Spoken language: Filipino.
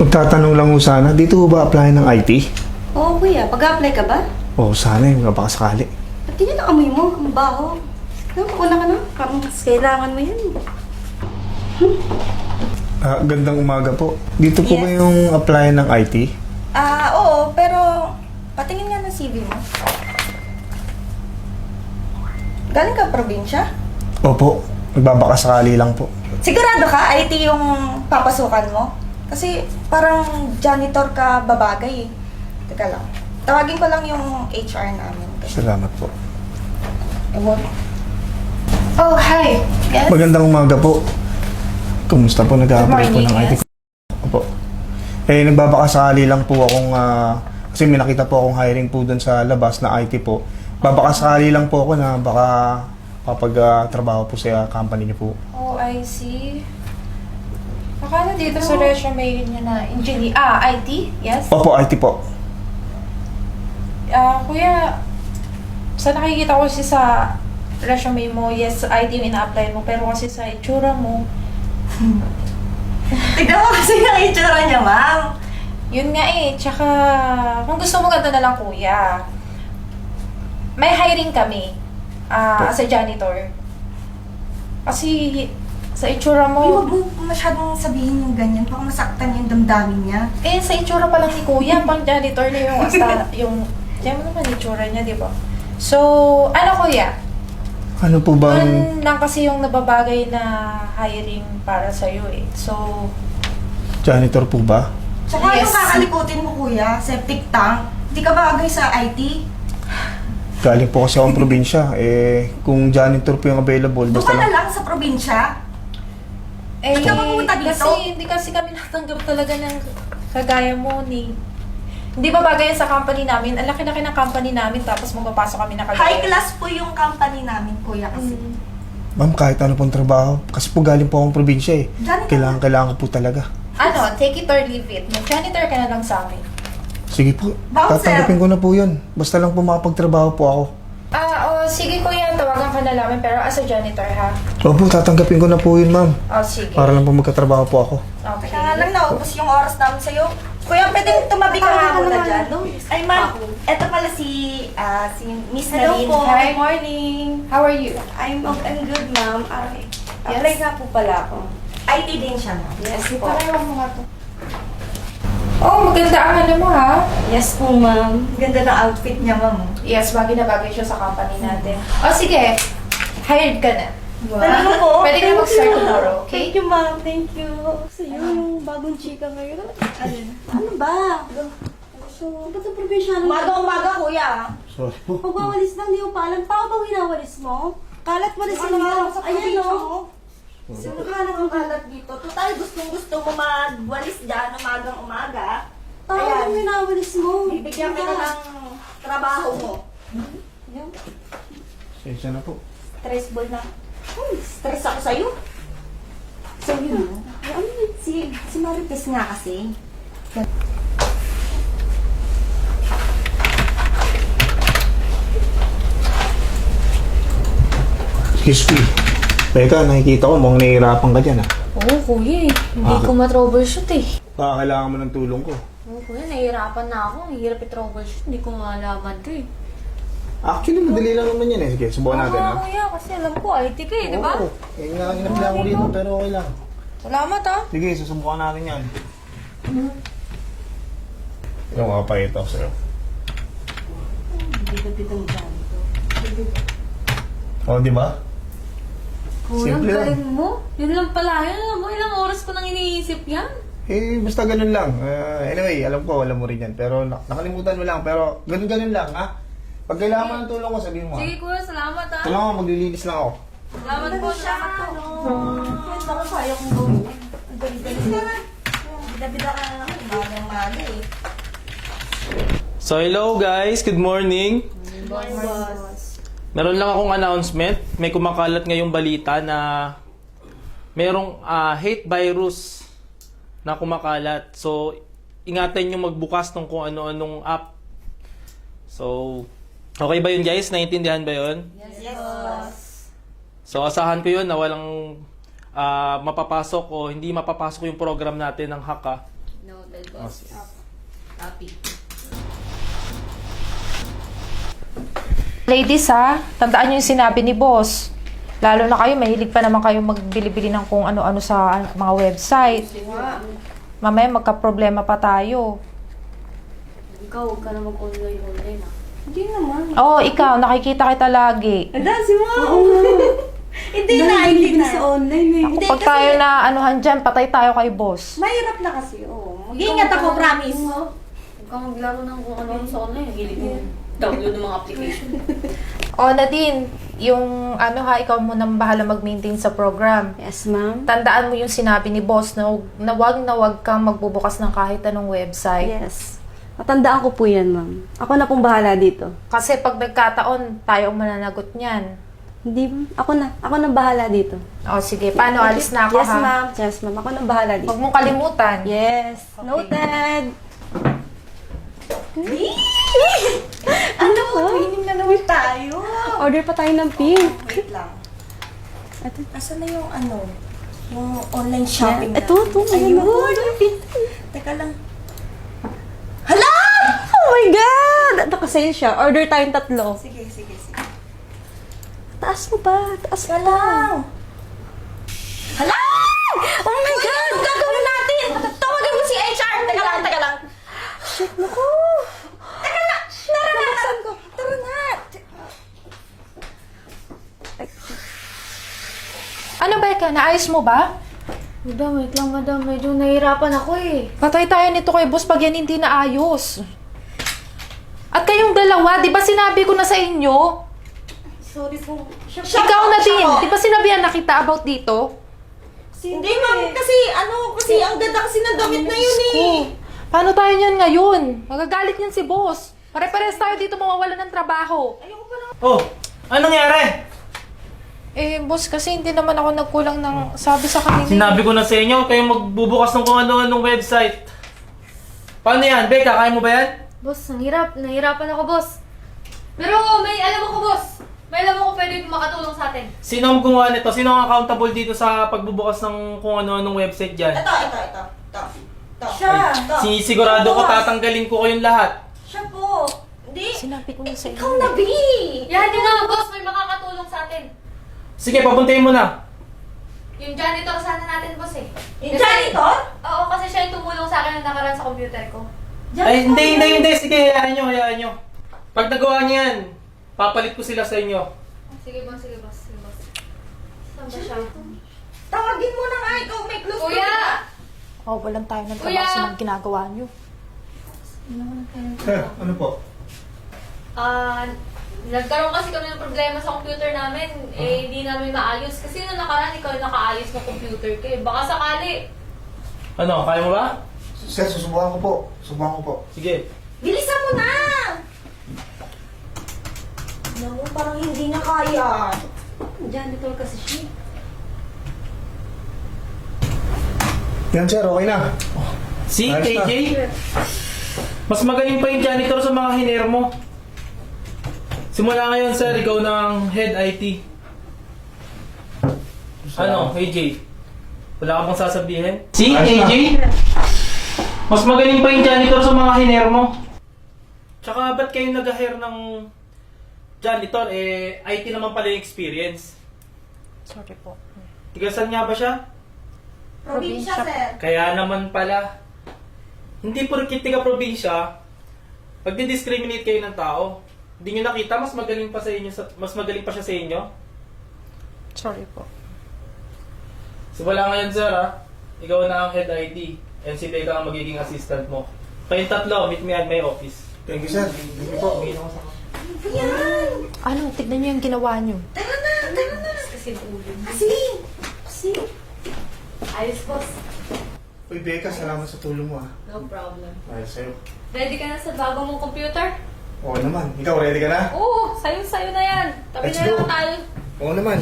Magtatanong lang ho sana, dito ho ba apply ng IT? Oo, kuya. Pag-apply ka ba? Oo, sana yung napakasakali. At tingnan ang amoy mo. Ang baho. Una ka na. Parang mas kailangan mo yan. Gandang umaga po. Dito po Yes. ba yung apply ng IT? Oo. Pero patingin nga ng CV mo. Galing ka probinsya? Opo, nagbabakasakali lang po. Sigurado ka IT yung papasukan mo? Kasi parang janitor ka babagay eh. Teka lang. Tawagin ko lang yung HR namin. Salamat po. Ewan. Oh, hi. Yes? Magandang umaga po. Kumusta po? Nag-apply po Good ng morning, IT? Opo. Nagbabakasakali lang po akong, kasi may nakita po akong hiring po dun sa labas na IT po. Babakasakali lang po ako na baka kapag-trabaho po sa company niyo po. Oh, I see. Akala dito sa resume niya na engineer. IT? Yes? Opo, IT po. Kuya, sa nakikita ko kasi sa resume mo, yes, IT yung ina-apply mo. Pero kasi sa itsura mo, Tignan mo kasi yung itsura niya, ma'am. yun nga eh. Tsaka, kung gusto mo ganda na lang, kuya. May hiring kami as a janitor. Kasi sa itsura Uy, wag mo, mo masyadong sabihin yung ganyan. Baka masaktan yung damdamin niya. sa itsura pa lang ni kuya, pang janitor na yung diyan mo naman itsura niya, di ba? So, ano kuya? Ano po ba? Yun lang kasi yung nababagay na hiring para sa'yo eh. So, Janitor po ba? Tsaka Yes. yung kakalikutin mo, kuya, septic tank. Hindi ka bagay sa IT. Galing po kasi akong probinsya. Kung janitor po yung available, Doon basta ka na lang. lang sa probinsya. Ba't ka pumunta dito? Hindi kasi kami natanggap talaga ng kagaya mo ni. Hindi ba bagay yan sa company namin? Ang laki-laki ng company namin tapos magpapasok kami na kagaya. High class po yung company namin, kuya, kasi. Ma'am, kahit ano pong trabaho. Kasi po galing po akong probinsya eh. Janitor. Kailangan ko po talaga. Ano, take it or leave it. Mag-janitor ka na lang sa amin. Sige po, Bouncer. tatanggapin ko na po yun. Basta lang po makapagtrabaho po ako. Sige kuya, tawagan ka na namin pero as a janitor ha. Opo, tatanggapin ko na po yun, ma'am. Sige. Para lang po magkatrabaho po ako. Okay. Kaya nga lang naubos yung oras namin sa'yo. Kuya, pwedeng tumabi ka nga muna dyan. Ay, ma'am, eto pala si Miss Hello Narine. po. Hi, morning. How are you? I'm good, ma'am. Okay. Yes. Apply nga po pala ako. IT din siya, ma'am. Yes po. Pareho mo nga to. Oh, maganda ang ano mo ha. Yes po, ma'am. Ganda ng outfit niya, ma'am. Yes, bagay na bagay siya sa company natin. Sige, hired ka na. Talaga po? Pwede ka na mag-start tomorrow, okay? Thank you, ma'am. Thank you. Sa'yo, yung bagong chika ngayon. Ano ba? So, ba't ang probinsyano? Umaga, kuya. Sorry po. Pagwawalis lang, di mo pa alam. Paano ba winawalis mo? Kalat mo rin Ano nga sa Ayan, Ayan, no? no? Sino ka lang ang kalat dito? Total, gusto mo magwalis dyan umagang-umaga. Paano ba winawalis mo? Bibigyan ka na ng trabaho mo. Ayan. Sensya na po. Stressful na. Stress ako sa'yo. Sa'yo na. Ano yun? Si Marites nga kasi. Excuse me. Teka, nakikita ko mukhang nahihirapan ka dyan ah. Oo, kuya eh. Hindi Bakit? ko ma-troubleshoot eh. Baka kailangan mo ng tulong ko. Oo, kuya, nahihirapan na ako. Ang hirap i-troubleshoot. Hindi ko malaman to eh. Actually, madali lang naman yan eh. Sige, subukan natin Oo, ha. kuya, kasi alam ko, IT ka eh, di ba? Oo. Nga inapila ko rito, pero okay lang. Salamat ha. Sige, susubukan natin yan. Yung kapakita ko sa'yo. Oh, di ba? Kuya, ang Simple lang. galing mo. Yun lang pala yun. Alam mo, ilang oras ko nang iniisip yan. Basta ganun lang. Anyway, alam mo rin yan. Pero nakalimutan mo lang. Pero ganun lang, ha? Pag kailangan mo ng tulong ko, sabihin mo, ha? Sige kuya, salamat ha. Tulungan ko, maglilinis lang ako. Salamat po, salamat po. Kwento ko sa'yo kung gawin. Ang dali-dali na. Bida-bida ka na lang. Umagang-umaga eh. So hello guys, good morning. Meron lang akong announcement. May kumakalat ngayong balita na merong hate virus na kumakalat. So ingatan nyo magbukas ng kung ano-anong app. So okay ba yun guys? Naiintindihan ba yun? Yes, boss. So asahan ko yun na walang mapapasok o hindi mapapasok yung program natin ng Haka. Noted, Oh, boss. sige. Copy. Ladies ha, tandaan niyo yung sinabi ni boss. Lalo na kayo, mahilig pa naman kayo magbili-bili ng kung ano-ano sa mga website. Mamaya magka-problema pa tayo. Ikaw, huwag ka na mag-online ah. Hindi naman. Oo, ikaw, nakikita kita lagi. Si Mom! Hindi na, hindi na. Sa online eh. Ako, pag tayo na anuhan dyan, patay tayo kay boss. Mahirap na kasi, oo. Mag-iingat ako, promise. Huwag kang maglaro ng kung ano sa online. Hilig mo download ng mga application. O, Nadine, yung ikaw mo nang bahala mag-maintain sa program. Yes, ma'am. Tandaan mo yung sinabi ni boss na wag kang magbubukas ng kahit anong website. Yes. Matandaan ko po yan, ma'am. Ako na pong bahala dito. Kasi pag nagkataon, tayo ang mananagot niyan. Hindi, ma'am. Ako na bahala dito. O, sige. Paano? Alis na ako, Yes, ha? ma'am. Yes, ma'am. Ako na bahala dito. Huwag mong kalimutan. Yes. Okay. Noted. Ano po? Training na naman tayo. Order pa tayo ng pink. Wait lang. Ito. Asan na yung yung online shopping na? Ito. Ayun. Teka lang. Hala! Oh my God! Naka-sale siya. Order tayong 3. Sige. Taas mo ba? Taas Teka mo ba? lang. Hala! Oh my God! Anong gagawin natin? Tawagan mo si HR. Teka lang. Shit, naku! Tara na! Tara na! Ano, Becca? Naayos mo ba? Madam, wait lang, madam. Medyo nahihirapan ako eh. Patay tayo nito kay boss pag yan hindi naayos. At kayong dalawa, di ba sinabi ko na sa inyo? Sorry po. Ikaw na din. Di ba sinabihan na kita about dito? Hindi, ma'am. Kasi ang ganda kasi ng damit na yun eh. Paano tayo niyan ngayon? Magagalit niyan si boss. Pare-pares tayo dito mawawalan ng trabaho. Oh, anong nangyari? Boss, kasi hindi naman ako nagkulang ng sabi sa kanila. Sinabi ko na sa inyo, kayo magbubukas ng kung ano-anong website. Paano yan? Becca, kaya mo ba yan? Boss, nahihirapan ako, boss. Pero may alam ako, boss. May alam ako pwede makatulong sa atin. Sino ang gumawa nito? Sino ang accountable dito sa pagbubukas ng kung ano-anong website dyan? Ito. Siya. Sigurado ko tatanggalin ko kayong lahat. Siya po. Hindi. Sinabi ko na sa Ikaw inyo. na, B. Yan yun na, boss. May makakatulong sa atin. Sige, papuntayin mo na. Yung janitor sana natin, boss eh. Yung janitor? Oo, kasi siya yung tumulong sa akin na nakaraan sa computer ko. Ay, hindi. Sige, hayaan nyo. Pag nagawa niyo yan, papalit ko sila sa inyo. Sige, boss. Saan ba siya? Tawagin mo na nga. Ikaw may close Kuya! Walang tayo ng Kuya! trabaho sa mga ginagawa niyo. Ano po? Nagkaroon kasi kami ng problema sa computer namin. Hindi namin maayos. Kasi nung nakaraan, ikaw yung nakaayos ng computer ko eh. Baka sakali. Ano, kaya mo ba? Sir, susubukan ko po. Sige. Bilisan mo na! Naku, parang hindi na kaya. Janitor kasi siya. Yan, sir. Okay na. Si Ayos na. KJ? Mas magaling pa yung janitor sa mga hiner mo. Simula ngayon, sir, ikaw ng head IT. Ano, AJ? Wala ka bang sasabihin? Si AJ? Mas magaling pa yung janitor sa mga hiner mo. Tsaka, ba't kayo nag-hire ng janitor? IT naman pala yung experience. Sorry po. Tigasan nga ba siya? Probinsya, sir. Kaya naman pala. Hindi porkit tiga probinsya, pagdi-discriminate kayo ng tao. Hindi nyo nakita, mas magaling pa siya sa inyo. Sorry po. Simula ngayon, sir, ha? Ikaw na ang head IT. And si Becca ang magiging assistant mo. Kayong tatlo, meet me at my office. Thank you, sir. Thank you po. Umiinom ako sa Yan. Ano, tignan niyo yung ginawa niyo. Tara na. Kasi ulo. Kasi. Ayos, boss. Uy, Becca, salamat sa tulong mo, No problem. Ayos sa'yo. Ready ka na sa bago mong computer? Oo naman. Ikaw, ready ka na? Oo, sayo na yan. Tabi Let's na lang go. tayo. Oo naman.